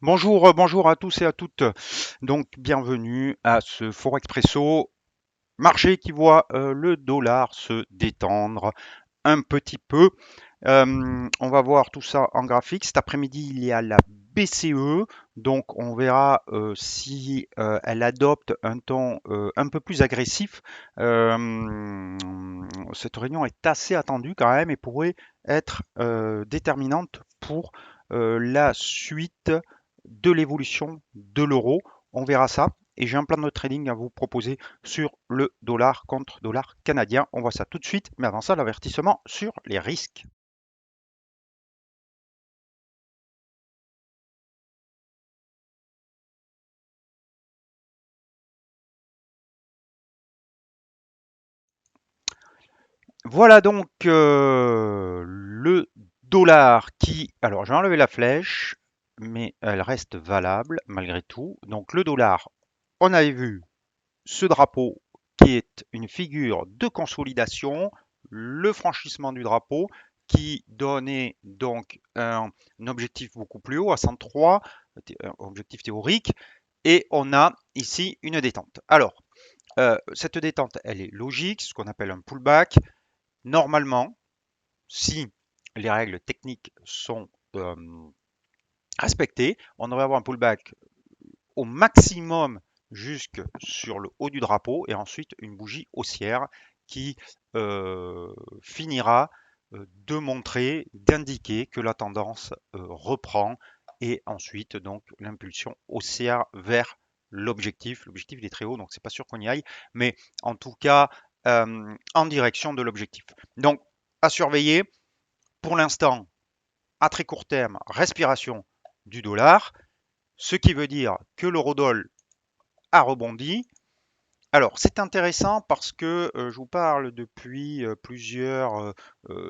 Bonjour, bonjour à tous et à toutes. Donc, bienvenue à ce Forexpresso, marché qui voit le dollar se détendre un petit peu. On va voir tout ça en graphique. Cet après-midi, il y a la BCE, donc on verra si elle adopte un ton un peu plus agressif. Euh, cette réunion est assez attendue quand même et pourrait être déterminante pour la suite de l'évolution de l'euro. On verra ça. Et j'ai un plan de trading à vous proposer sur le dollar contre dollar canadien. On voit ça tout de suite, mais avant ça, l'avertissement sur les risques. Voilà donc le dollar qui... Alors, j'ai enlevé la flèche, mais elle reste valable malgré tout. Donc, le dollar, on avait vu ce drapeau qui est une figure de consolidation, le franchissement du drapeau qui donnait donc un objectif beaucoup plus haut à 103, un objectif théorique, et on a ici une détente. Alors, cette détente, elle est logique, ce qu'on appelle un pullback. Normalement, si les règles techniques sont respectées, on devrait avoir un pullback au maximum jusque sur le haut du drapeau et ensuite une bougie haussière qui finira de montrer, d'indiquer que la tendance reprend et ensuite donc l'impulsion haussière vers l'objectif. L'objectif il est très haut donc c'est pas sûr qu'on y aille, mais en tout cas en direction de l'objectif. Donc à surveiller pour l'instant à très court terme, respiration du dollar, ce qui veut dire que l'eurodoll a rebondi. Alors, c'est intéressant parce que je vous parle depuis plusieurs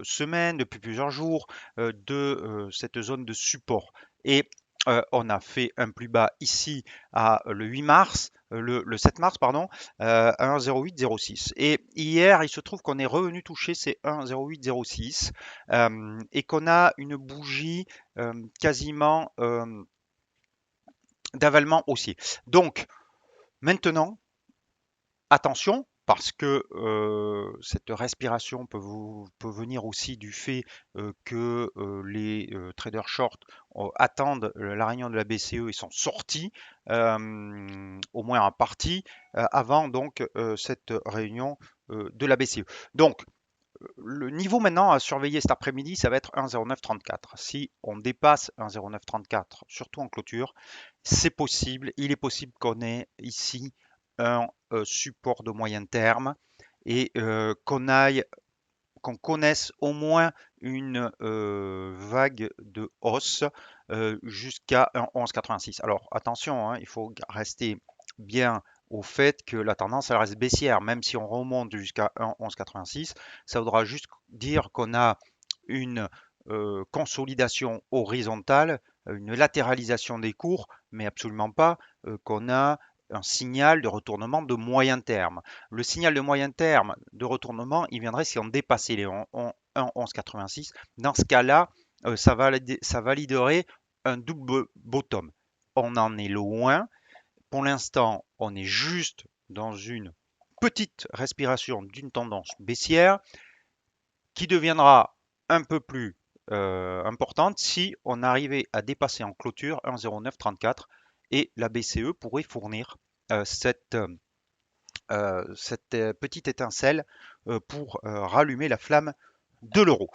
semaines, depuis plusieurs jours de cette zone de support. Et on a fait un plus bas ici à le 8 mars, le 7 mars, pardon, à 1,0806. Et hier, il se trouve qu'on est revenu toucher ces 1,0806 et qu'on a une bougie quasiment d'avalement haussier. Donc, maintenant, attention, parce que cette respiration peut venir aussi du fait que les traders short attendent la réunion de la BCE et sont sortis, au moins en partie, avant donc cette réunion de la BCE. Donc, le niveau maintenant à surveiller cet après-midi, ça va être 1,0934. Si on dépasse 1,0934, surtout en clôture, c'est possible, il est possible qu'on ait ici un support de moyen terme et qu'on connaisse au moins une vague de hausse jusqu'à 1,1186. Alors attention, hein, il faut rester bien au fait que la tendance elle reste baissière, même si on remonte jusqu'à 1,1186, ça voudra juste dire qu'on a une consolidation horizontale, une latéralisation des cours, mais absolument pas qu'on a un signal de retournement de moyen terme. Le signal de moyen terme de retournement, il viendrait si on dépassait les 1,1186. Dans ce cas-là, ça validerait un double bottom. On en est loin. Pour l'instant, on est juste dans une petite respiration d'une tendance baissière qui deviendra un peu plus importante si on arrivait à dépasser en clôture 1,0934 et la BCE pourrait fournir cette petite étincelle pour rallumer la flamme de l'euro.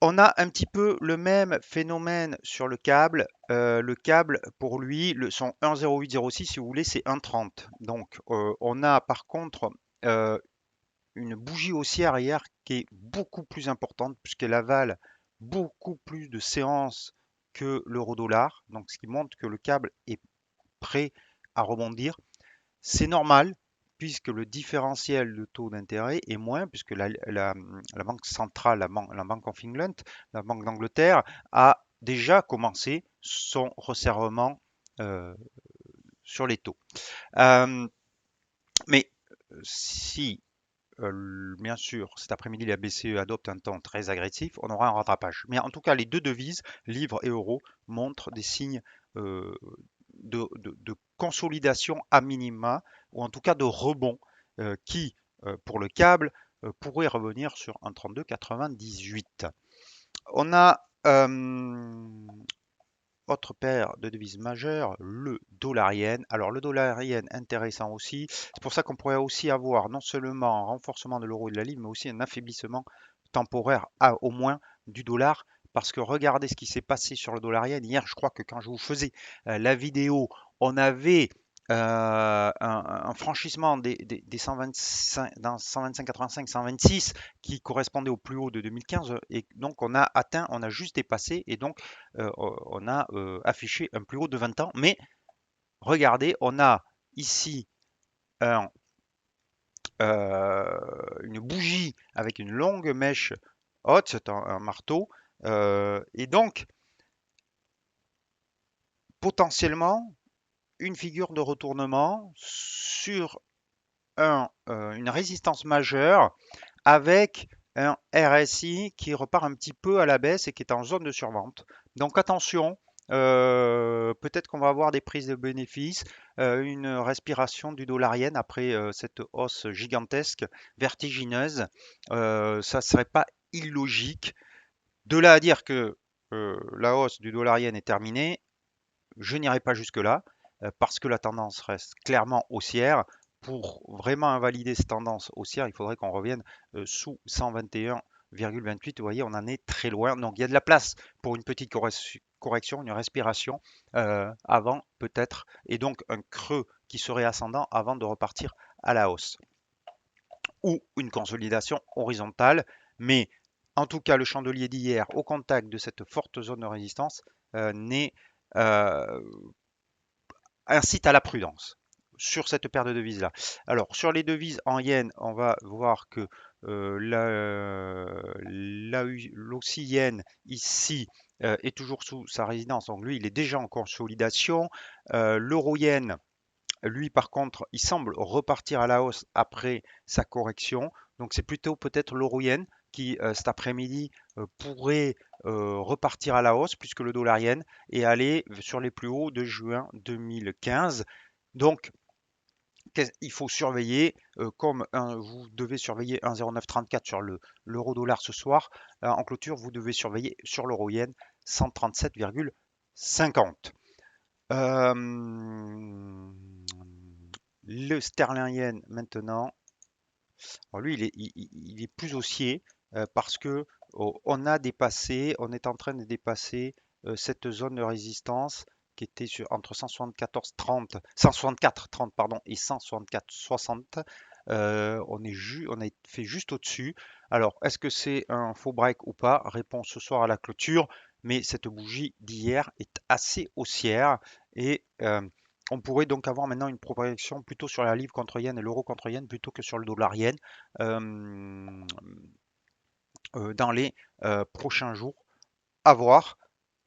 On a un petit peu le même phénomène sur le câble. Le câble, pour lui, son 1,0806, si vous voulez, c'est 1,30. Donc, on a par contre euh, une bougie haussière hier qui est beaucoup plus importante puisqu'elle avale beaucoup plus de séances que l'euro-dollar. Donc, ce qui montre que le câble est prêt à rebondir. C'est normal puisque le différentiel de taux d'intérêt est moins, puisque la Banque centrale, la Bank of England, la Banque d'Angleterre, a déjà commencé son resserrement euh, sur les taux. Mais si bien sûr, cet après-midi, la BCE adopte un ton très agressif, on aura un rattrapage. Mais en tout cas, les deux devises, livre et euro, montrent des signes euh, de consolidation à minima, ou en tout cas de rebond, qui, pour le câble, pourrait revenir sur un 32,98. On a autre paire de devises majeures, le dollar yen. Alors le dollar yen intéressant aussi. C'est pour ça qu'on pourrait aussi avoir non seulement un renforcement de l'euro et de la livre, mais aussi un affaiblissement temporaire au moins du dollar. Parce que regardez ce qui s'est passé sur le dollar yen. Hier, je crois que quand je vous faisais la vidéo, on avait un franchissement des 125, dans 125,85, 126 qui correspondait au plus haut de 2015. Et donc on a atteint, on a juste dépassé. Et donc on a affiché un plus haut de 20 ans. Mais regardez, on a ici un, une bougie avec une longue mèche haute, c'est un marteau. Et donc, potentiellement, une figure de retournement sur une résistance majeure avec un RSI qui repart un petit peu à la baisse et qui est en zone de survente. Donc attention, peut-être qu'on va avoir des prises de bénéfices, une respiration du dollar yen après cette hausse gigantesque, vertigineuse. Ça ne serait pas illogique. De là à dire que la hausse du dollar yen est terminée, je n'irai pas jusque-là parce que la tendance reste clairement haussière. Pour vraiment invalider cette tendance haussière, il faudrait qu'on revienne sous 121,28. Vous voyez, on en est très loin. Donc il y a de la place pour une petite correction, une respiration avant peut-être, et donc un creux qui serait ascendant avant de repartir à la hausse. Ou une consolidation horizontale. Mais en tout cas, le chandelier d'hier au contact de cette forte zone de résistance n'est euh, incite à la prudence sur cette paire de devises-là. Alors, sur les devises en yens, on va voir que l'Aussie yen ici est toujours sous sa résidence. Donc, lui, il est déjà en consolidation. L'euro yen, lui, par contre, il semble repartir à la hausse après sa correction. Donc, c'est plutôt peut-être l'euro yen qui, cet après-midi, pourrait repartir à la hausse puisque le dollar yen est allé sur les plus hauts de juin 2015. Donc, il faut surveiller, comme vous devez surveiller 1,0934 sur l'euro dollar ce soir, en clôture, vous devez surveiller sur l'euro yen 137,50. Le sterling yen maintenant, alors lui il est plus haussier parce que on a dépassé, on est en train de dépasser cette zone de résistance qui était entre 174,30, 164,30 pardon et 164,60. On a fait juste au-dessus. Alors, est-ce que c'est un faux break ou pas? Réponse ce soir à la clôture. Mais cette bougie d'hier est assez haussière et on pourrait donc avoir maintenant une projection plutôt sur la livre contre yen et l'euro contre yen plutôt que sur le dollar yen euh, dans les prochains jours à voir,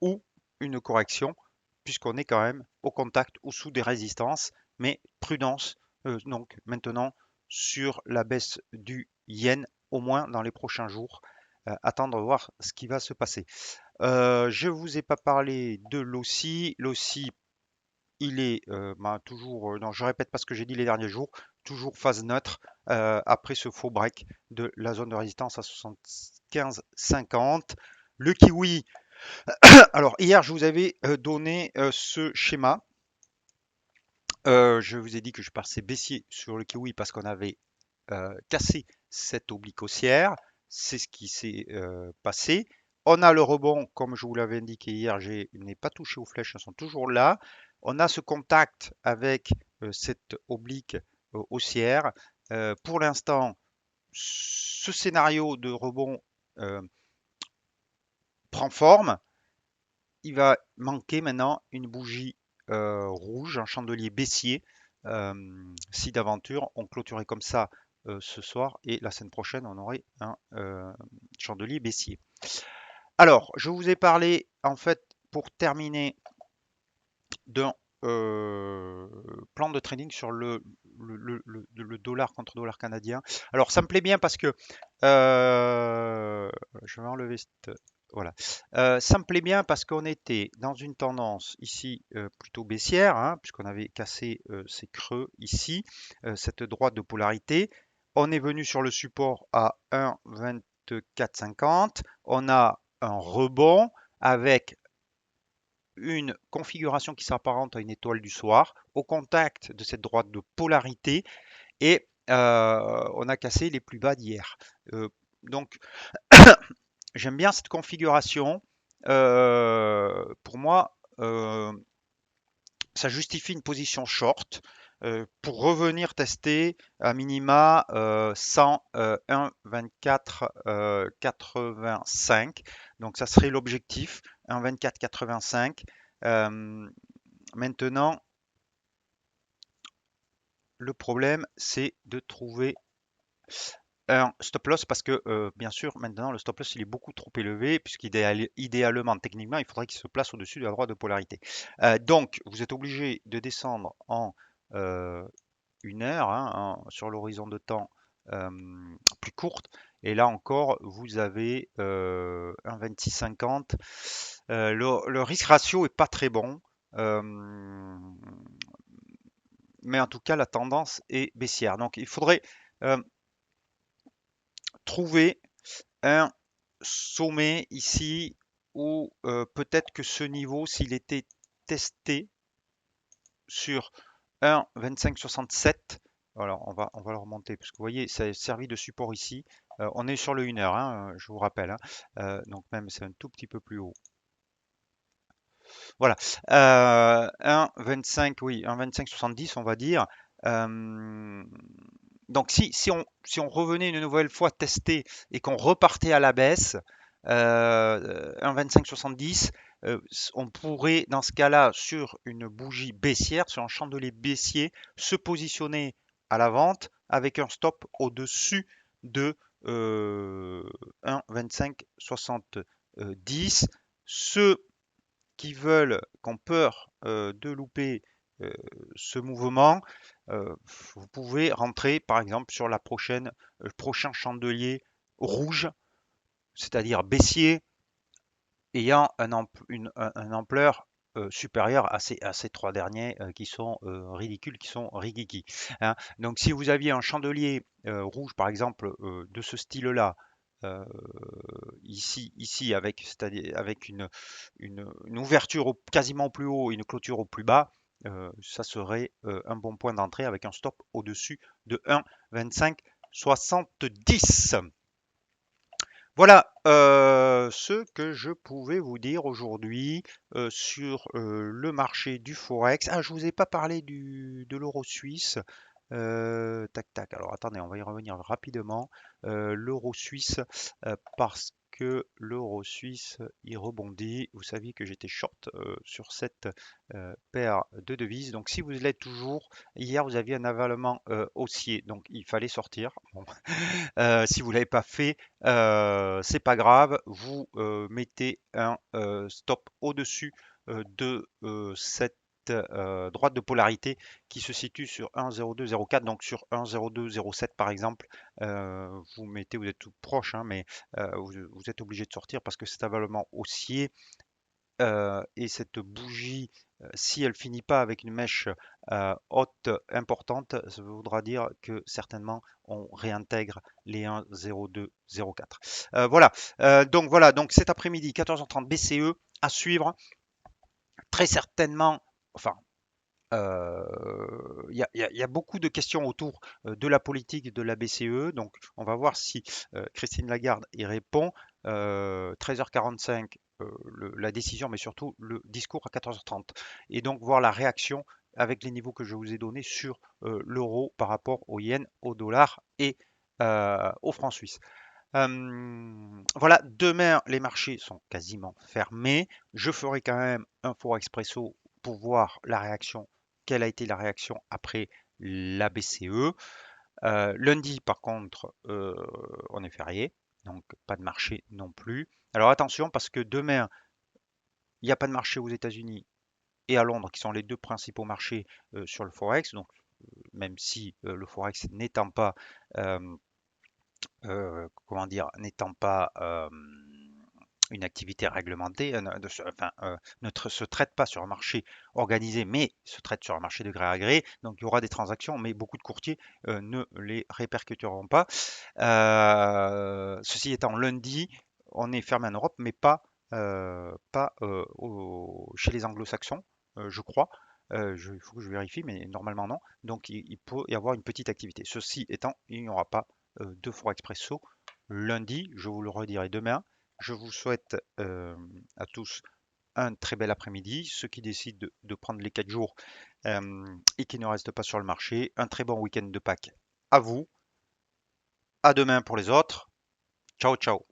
ou une correction puisqu'on est quand même au contact ou sous des résistances, mais prudence donc maintenant sur la baisse du yen au moins dans les prochains jours. Attendre de voir ce qui va se passer. Je vous ai pas parlé de l'OSI. L'OSI, il est toujours, non, je répète pas ce que j'ai dit les derniers jours, toujours phase neutre après ce faux break de la zone de résistance à 75,50. Le kiwi, alors hier je vous avais donné ce schéma. Je vous ai dit que je passais baissier sur le kiwi parce qu'on avait cassé cette oblique haussière. C'est ce qui s'est passé. On a le rebond, comme je vous l'avais indiqué hier, je n'ai pas touché aux flèches, elles sont toujours là. On a ce contact avec cette oblique haussière. Pour l'instant, ce scénario de rebond prend forme. Il va manquer maintenant une bougie rouge, un chandelier baissier. Si d'aventure on clôturait comme ça ce soir et la semaine prochaine on aurait un chandelier baissier. Alors, je vous ai parlé en fait pour terminer d'un plan de trading sur le le dollar contre dollar canadien. Alors ça me plaît bien parce que je vais enlever cette, voilà. Ça me plaît bien parce qu'on était dans une tendance ici plutôt baissière, hein, puisqu'on avait cassé ces creux ici, cette droite de polarité. On est venu sur le support à 1,2450. On a un rebond avec une configuration qui s'apparente à une étoile du soir au contact de cette droite de polarité et on a cassé les plus bas d'hier. Donc j'aime bien cette configuration. Pour moi, ça justifie une position short pour revenir tester à minima 101,24 85. Donc ça serait l'objectif 1,24 85. Maintenant, le problème, c'est de trouver un stop loss parce que, bien sûr, maintenant, le stop loss, il est beaucoup trop élevé puisqu'idéalement, techniquement, il faudrait qu'il se place au-dessus de la droite de polarité. Donc, vous êtes obligé de descendre en euh, 1 heure sur l'horizon de temps euh, plus courte. Et là encore, vous avez un 26,50. Le risque ratio est pas très bon. euh, mais en tout cas, la tendance est baissière. Donc, il faudrait euh, trouver un sommet ici ou peut-être que ce niveau, s'il était testé sur un 25,67, alors on va le remonter parce que vous voyez, ça a servi de support ici. On est sur le 1 heure, hein, je vous rappelle, hein. Donc même c'est un tout petit peu plus haut. Voilà, 1,25, oui, 1,25,70 on va dire. Euh, donc si on revenait une nouvelle fois tester et qu'on repartait à la baisse, 1,25,70, on pourrait dans ce cas-là sur une bougie baissière, sur un chandelier baissier, se positionner à la vente avec un stop au-dessus de 1,25,70. Ce qui veulent, qui ont peur de louper euh, ce mouvement, vous pouvez rentrer par exemple sur la prochain chandelier rouge, c'est-à-dire baissier, ayant une ampleur supérieure à ces trois derniers qui sont ridicules, qui sont rigiki, hein. Donc si vous aviez un chandelier rouge, par exemple, de ce style-là, euh, ici avec, c'est-à-dire avec une ouverture quasiment au plus haut et une clôture au plus bas, ça serait un bon point d'entrée avec un stop au-dessus de 1,2570. Voilà ce que je pouvais vous dire aujourd'hui sur le marché du Forex. Ah, je vous ai pas parlé de l'euro suisse. Tac, tac. Alors attendez, on va y revenir rapidement. L'euro suisse, parce que l'euro suisse, il rebondit. Vous saviez que j'étais short sur cette paire de devises. Donc si vous l'êtes toujours, hier vous aviez un avalement haussier, donc il fallait sortir. Bon, si vous ne l'avez pas fait, c'est pas grave. Vous mettez un stop au-dessus de cette droite de polarité qui se situe sur 1,0204, donc sur 1,0207 par exemple. Vous êtes tout proche, hein, mais vous êtes obligé de sortir parce que cet avalement haussier et cette bougie, si elle finit pas avec une mèche haute importante, ça voudra dire que certainement on réintègre les 1,0204. Voilà, donc cet après-midi, 14h30 BCE à suivre. Très certainement, enfin, il y a beaucoup de questions autour de la politique de la BCE. Donc, on va voir si Christine Lagarde y répond. 13h45, la décision, mais surtout le discours à 14h30. Et donc, voir la réaction avec les niveaux que je vous ai donnés sur l'euro par rapport au yen, au dollar et au franc suisse. Voilà, demain, les marchés sont quasiment fermés. Je ferai quand même un Fort Expresso pour voir la réaction, quelle a été la réaction après la BCE. Lundi, par contre, on est férié, donc pas de marché non plus. Alors attention, parce que demain, il n'y a pas de marché aux États-Unis et à Londres, qui sont les deux principaux marchés sur le Forex. Donc même si le forex n'étant pas, comment dire, n'étant pas une activité réglementée, enfin, se traite pas sur un marché organisé, mais se traite sur un marché de gré à gré. Donc il y aura des transactions, mais beaucoup de courtiers ne les répercuteront pas. Ceci étant, lundi, on est fermé en Europe, mais pas chez les anglo-saxons, je crois. Il faut que je vérifie, mais normalement non. Donc il peut y avoir une petite activité. Ceci étant, il n'y aura pas de Forexpresso lundi, je vous le redirai demain. Je vous souhaite à tous un très bel après-midi. Ceux qui décident de prendre les 4 jours et qui ne restent pas sur le marché, un très bon week-end de Pâques à vous. À demain pour les autres. Ciao, ciao.